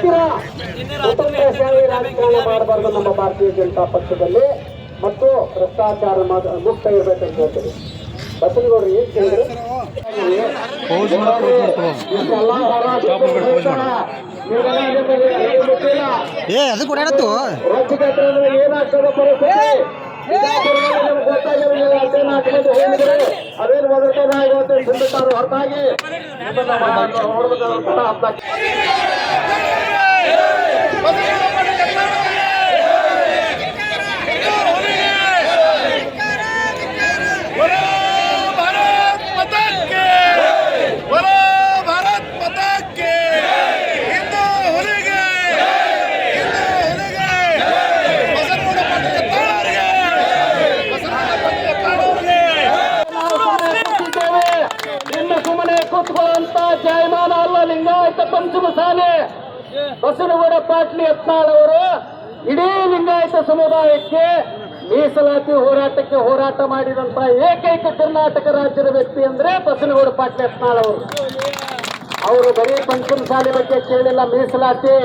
ದಿನ ಕುಟುಂಬಶಾಹಿ ರಾಜಕಾರಣ ಮಾಡಬಾರ್ದು ನಮ್ಮ ಭಾರತೀಯ ಜನತಾ ಪಕ್ಷದಲ್ಲಿ ಮತ್ತು ಭ್ರಷ್ಟಾಚಾರ ಮುಕ್ತ ಇರಬೇಕಂತ ಹೇಳ್ತೀವಿ. ಬಸನಗೌಡರು ಏನ್ ಕೇಳಿದ್ರು ಏನಾಗ್ತದೆ ಪರಿಸ್ಥಿತಿ ಅದೇನು ಹೊರತಾಗಿ ಹೊರತಾಗಿ ಕೂತ್ಕೊಳ್ಳುವಂತ ಜಯಮಾನ ಅಲ್ಲ ಲಿಂಗಾಯತ ಪಂಚಮಸಾಲಿ ಬಸನಗೌಡ ಪಾಟೀಲ್ ಯತ್ನಾಳ್ ಅವರು ಇಡೀ ಲಿಂಗಾಯತ ಸಮುದಾಯಕ್ಕೆ ಮೀಸಲಾತಿ ಹೋರಾಟಕ್ಕೆ ಹೋರಾಟ ಮಾಡಿದಂತ ಏಕೈಕ ಕರ್ನಾಟಕ ರಾಜ್ಯದ ವ್ಯಕ್ತಿ ಅಂದ್ರೆ ಬಸನಗೌಡ ಪಾಟೀಲ್ ಯತ್ನಾಳ್ ಅವರು ಬರೀ ಪಂಚಮಸಾಲಿ ಬಗ್ಗೆ ಕೇಳಿಲ್ಲ. ಮೀಸಲಾತಿ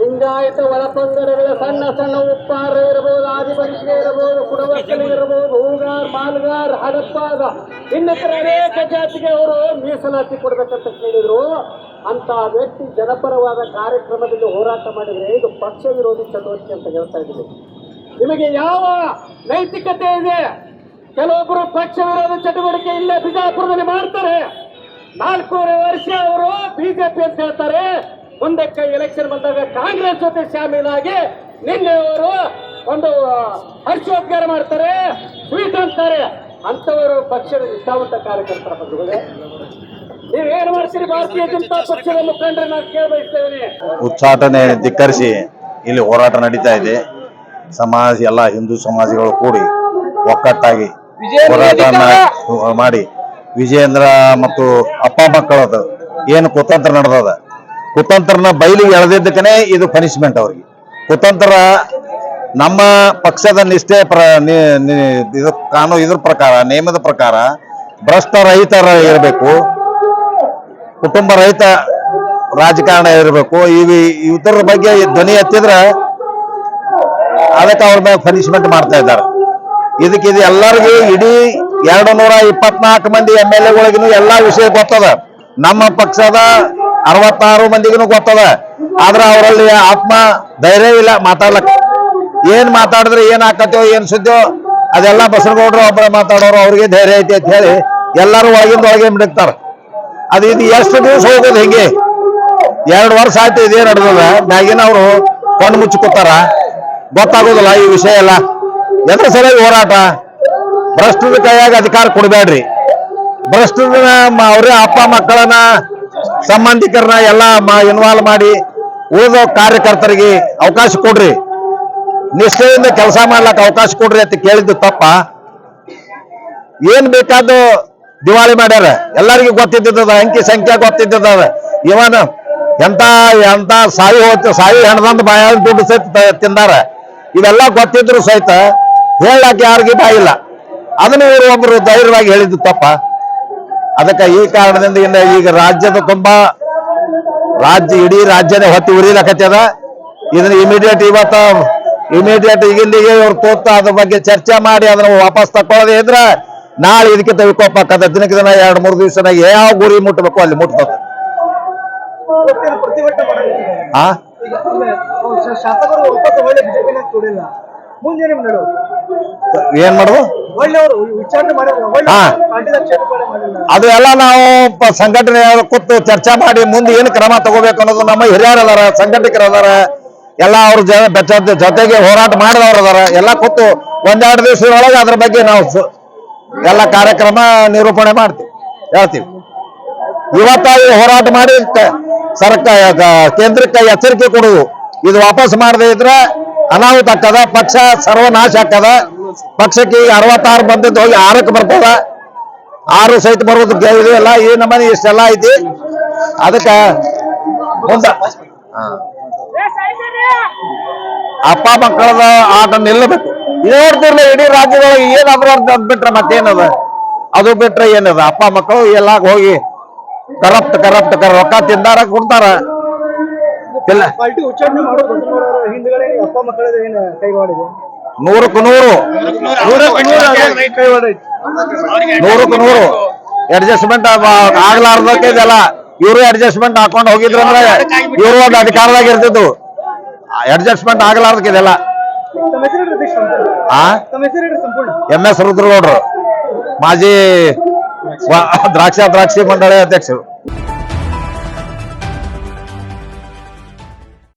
ಲಿಂಗಾಯತ ಒಳಪಂಗಡಗಳ ಸಣ್ಣ ಸಣ್ಣ ಉಪ್ಪಾರ ಇರಬಹುದು, ಆದಿವಾಸಿ ಇರಬಹುದು, ಕುಡವಕ್ಕಲಿ ಇರಬಹುದು, ಹೂಗಾರ್, ಮಾಲ್ಗಾರ್, ಹಡಪ್ಪ ಇನ್ನಿತರ ಅನೇಕ ಜಾತಿಗೆ ಅವರು ಮೀಸಲಾತಿ ಕೊಡಬೇಕಂತ ಕೇಳಿದ್ರು. ಅಂತ ವ್ಯಕ್ತಿ ಜನಪರವಾದ ಕಾರ್ಯಕ್ರಮದಲ್ಲಿ ಹೋರಾಟ ಮಾಡಿದ್ರೆ ಇದು ಪಕ್ಷ ವಿರೋಧಿ ಚಟುವಟಿಕೆ ಅಂತ ಹೇಳ್ತಾ ಇದ್ದೀವಿ. ನಿಮಗೆ ಯಾವ ನೈತಿಕತೆ ಇದೆ? ಕೆಲವೊಬ್ಬರು ಪಕ್ಷ ವಿರೋಧ ಚಟುವಟಿಕೆ ಇಲ್ಲೇ ಬಿಜಾಪುರದಲ್ಲಿ ಮಾಡ್ತಾರೆ. 4.5 ವರ್ಷ ಅವರು ಬಿಜೆಪಿ ಅಂತ ಹೇಳ್ತಾರೆ. ಮುಂದಕ್ಕೆ ಎಲೆಕ್ಷನ್ ಬಂದಾಗ ಕಾಂಗ್ರೆಸ್ ಜೊತೆ ಶಾಮೀಲಾಗಿ ನಿನ್ನೆ ಅವರು ಒಂದು ಹರ್ಷೋದ್ಗಾರ ಮಾಡ್ತಾರೆ, ಸ್ವೀಟ್ ಅಂತಾರೆ. ಅಂತವರು ಪಕ್ಷದ ನಿಷ್ಠಾವಂತ ಕಾರ್ಯಕರ್ತರ ಬಂಧುಗಳೇ, ನೀವೇನು ಮಾಡ್ತೀರಿ? ಭಾರತೀಯ ಜನತಾ ಪಕ್ಷದ ಮುಖಂಡರು ನಾನು ಕೇಳಬಯಸ್ತೇನೆ. ಉಚ್ಚಾಟನೆ ಧಿಕ್ಕರಿಸಿ ಇಲ್ಲಿ ಹೋರಾಟ ನಡೀತಾ ಇದೆ. ಸಮಾಜ ಎಲ್ಲ ಹಿಂದೂ ಸಮಾಜಗಳು ಕೂಡಿ ಒಕ್ಕಟ್ಟಾಗಿ ಹೋರಾಟವನ್ನ ಮಾಡಿ ವಿಜಯೇಂದ್ರ ಮತ್ತು ಅಪ್ಪ ಮಕ್ಕಳದು ಏನು ಕುತಂತ್ರ ನಡೆದದ, ಕುತಂತ್ರನ ಬಯಲಿಗೆ ಎಳೆದಿದ್ದಕ್ಕನೇ ಇದು ಪನಿಷ್ಮೆಂಟ್ ಅವ್ರಿಗೆ. ಕುತಂತ್ರ ನಮ್ಮ ಪಕ್ಷದ ನಿಷ್ಠೆ ಇದ್ರ ಪ್ರಕಾರ, ನಿಯಮದ ಪ್ರಕಾರ ಭ್ರಷ್ಟ ರಹಿತರ ಇರಬೇಕು, ಕುಟುಂಬ ರಹಿತ ರಾಜಕಾರಣ ಇರಬೇಕು. ಇದರ ಬಗ್ಗೆ ಧ್ವನಿ ಎತ್ತಿದ್ರೆ ಅದಕ್ಕೆ ಅವ್ರ ಮೇಲೆ ಪನಿಷ್ಮೆಂಟ್ ಮಾಡ್ತಾ ಇದ್ದಾರೆ. ಇದು ಎಲ್ಲರಿಗೂ ಇಡೀ 224 ಮಂದಿ MLA ಎಲ್ಲಾ ವಿಷಯ ಗೊತ್ತದ. ನಮ್ಮ ಪಕ್ಷದ 66 ಮಂದಿಗೂ ಗೊತ್ತದ. ಆದ್ರೆ ಅವರಲ್ಲಿ ಆತ್ಮ ಧೈರ್ಯ ಇಲ್ಲ ಮಾತಾಡ್ಲಕ್. ಏನ್ ಮಾತಾಡಿದ್ರೆ ಏನ್ ಆಕತ್ತೋ ಏನ್ ಸುದ್ದಿಯೋ ಅದೆಲ್ಲ ಬಸನಗೌಡರು ಒಬ್ಬರ ಮಾತಾಡೋರು, ಅವ್ರಿಗೆ ಧೈರ್ಯ ಐತಿ ಅಂತ ಹೇಳಿ ಎಲ್ಲರೂ ಒಳಗಿಂದ ಒಳಗೆ ಮಿಡಕ್ತಾರ. ಇದು ಎಷ್ಟು ದಿವಸ ಹೋಗೋದು ಹಿಂಗೆ? 2 ವರ್ಷ ಆಯ್ತು ಇದೇ ನಡೆದದ. ಮ್ಯಾಗಿನ ಅವರು ಕಣ್ಣು ಮುಚ್ಚಿಕೊತಾರ, ಗೊತ್ತಾಗೋದಿಲ್ಲ ಈ ವಿಷಯ ಎಲ್ಲ. ಎದ್ರ ಸಲುವಾಗಿ ಹೋರಾಟ? ಭ್ರಷ್ಟರ ಕೈಯಾಗ ಅಧಿಕಾರ ಕೊಡಬೇಡ್ರಿ. ಭ್ರಷ್ಟರನ್ನ ಅವ್ರ ಅಪ್ಪ ಮಕ್ಕಳನ್ನ ಸಂಬಂಧಿಕರನ್ನ ಎಲ್ಲ ಇನ್ವಾಲ್ವ್ ಮಾಡಿ ಉಳಿದ ಕಾರ್ಯಕರ್ತರಿಗೆ ಅವಕಾಶ ಕೊಡ್ರಿ, ನಿಷ್ಠೆಯಿಂದ ಕೆಲಸ ಮಾಡ್ಲಕ್ಕ ಅವಕಾಶ ಕೊಡ್ರಿ ಅಂತ ಕೇಳಿದ್ದು ತಪ್ಪ? ಏನ್ ಬೇಕಾದ್ದು ದಿವಾಳಿ ಮಾಡ್ಯಾರ, ಎಲ್ಲರಿಗೂ ಗೊತ್ತಿದ್ದದ, ಅಂಕಿ ಸಂಖ್ಯೆ ಗೊತ್ತಿದ್ದದ. ಇವನ್ ಎಂತ ಸಾಯಿ ಹೆಣದಂದು ಬಾಯ ದುಡ್ಡು ಸಹಿತ ತಿಂದಾರ. ಇವೆಲ್ಲ ಗೊತ್ತಿದ್ರು ಸಹಿತ ಹೇಳಕ್ಕೆ ಯಾರಿಗೂ ಬಾಯಿಲ್ಲ. ಅದನ್ನು ಇವರು ಒಬ್ರು ಧೈರ್ಯವಾಗಿ ಹೇಳಿದ್ದು ತಪ್ಪ? ಅದಕ್ಕೆ ಈ ಕಾರಣದಿಂದ ಈಗ ರಾಜ್ಯದ ತುಂಬಾ ಇಡೀ ರಾಜ್ಯನೇ ಹೊತ್ತಿ ಉರಿಲಕತ್ತದ. ಇದನ್ನ ಇಮಿಡಿಯೇಟ್ ಈಗಿಂದಿಗೆ ಇವ್ರು ತೋರ್ತ ಅದ್ರ ಬಗ್ಗೆ ಚರ್ಚೆ ಮಾಡಿ ಅದನ್ನ ವಾಪಸ್ ತಕೊಳ್ಳೋದೇ ಇದ್ರೆ ನಾಳೆ ಇದಕ್ಕಿಂತ ವಿಕೋಪ ಆಕ್ಕದ. ದಿನಕ್ಕೆ ದಿನ 2-3 ದಿವಸನಾಗ ಯಾವ ಗುರಿ ಮುಟ್ಟಬೇಕು ಅಲ್ಲಿ ಮುಟ್ತದ. ಏನ್ ಮಾಡುದು? ಅದು ಎಲ್ಲ ನಾವು ಸಂಘಟನೆ ಕೂತು ಚರ್ಚೆ ಮಾಡಿ ಮುಂದೆ ಏನು ಕ್ರಮ ತಗೋಬೇಕು ಅನ್ನೋದು ನಮ್ಮ ಹಿರಿಯರು ಅದಾರ, ಸಂಘಟಕರು ಅದಾರ, ಎಲ್ಲ ಅವ್ರ ಜೊತೆಗೆ ಹೋರಾಟ ಮಾಡಿದವ್ರು ಅದಾರ. ಎಲ್ಲ ಕೂತು 1-2 ದಿವಸದೊಳಗೆ ಅದ್ರ ಬಗ್ಗೆ ನಾವು ಎಲ್ಲ ಕಾರ್ಯಕ್ರಮ ನಿರೂಪಣೆ ಮಾಡ್ತೀವಿ, ಹೇಳ್ತೀವಿ. ಇವತ್ತಾಗಿ ಹೋರಾಟ ಮಾಡಿ ಕೇಂದ್ರಕ್ಕೆ ಎಚ್ಚರಿಕೆ ಕೊಡುವುದು. ಇದು ವಾಪಸ್ ಮಾಡದೇ ಇದ್ರೆ ಅನಾಹುತ ಆಗ್ತದ, ಪಕ್ಷ ಸರ್ವನಾಶ ಆಗ್ತದ. ಪಕ್ಷಕ್ಕೆ 66 ಬಂದಿದ್ದು ಹೋಗಿ 6ಕ್ಕೆ ಬರ್ತದ, 6 ಸಹಿತ ಬರೋದು ಎಲ್ಲ ಈ ನಮ್ಮನೆ ಇಷ್ಟೆಲ್ಲ ಐತಿ. ಅದಕ್ಕೆ ಮುಂದ ಅಪ್ಪ ಮಕ್ಕಳದ ಆಟ ನಿಲ್ಲಬೇಕು. ನೋಡ್ತಿರ್ಲಿ ಇಡೀ ರಾಜ್ಯದೊಳಗೆ ಏನಾದ್ರು ಅಂತ ಬಿಟ್ರೆ ಮತ್ತೇನದ? ಅದು ಬಿಟ್ರೆ ಏನದ? ಅಪ್ಪ ಮಕ್ಕಳು ಎಲ್ಲ ಹೋಗಿ ಕರಪ್ಟ್ ರೊಕ್ಕ ತಿಂದಾರ, ಕೊಡ್ತಾರ, ಇಲ್ಲ ಪಾರ್ಟಿ ಉಚ್ಚಾಟನೆ ಮಾಡೋದು ಹಿಂದ್ಗಡೆ ಅಪ್ಪ ಮಕ್ಕಳ ಏನು ಕೈವಾಡಿದೆ 100ಕ್ಕೆ 100 ಅಡ್ಜಸ್ಟ್ಮೆಂಟ್ ಆಗ್ಲಾರ್ದಕ್ಕೆ ಇದೆಲ್ಲ ಇವರು ಅಡ್ಜಸ್ಟ್ಮೆಂಟ್ ಹಾಕೊಂಡು ಹೋಗಿದ್ರು ಅಂದ್ರೆ ಇವರು ಒಂದು ಅಧಿಕಾರದಾಗ ಇರ್ತಿದ್ದು ಅಡ್ಜಸ್ಟ್ಮೆಂಟ್ ಆಗ್ಲಾರ್ದಕ್ಕೆ ಇದೆಲ್ಲ ತಮ್ಮ ಹೆಸರು ಅಧ್ಯಕ್ಷ ಆ ತಮ್ಮ ಹೆಸರು ಸಂಪೂರ್ಣ MS ರುದ್ರಗೌಡ್ರು ಮಾಜಿ ದ್ರಾಕ್ಷಿ ಮಂಡಳಿ ಅಧ್ಯಕ್ಷರು.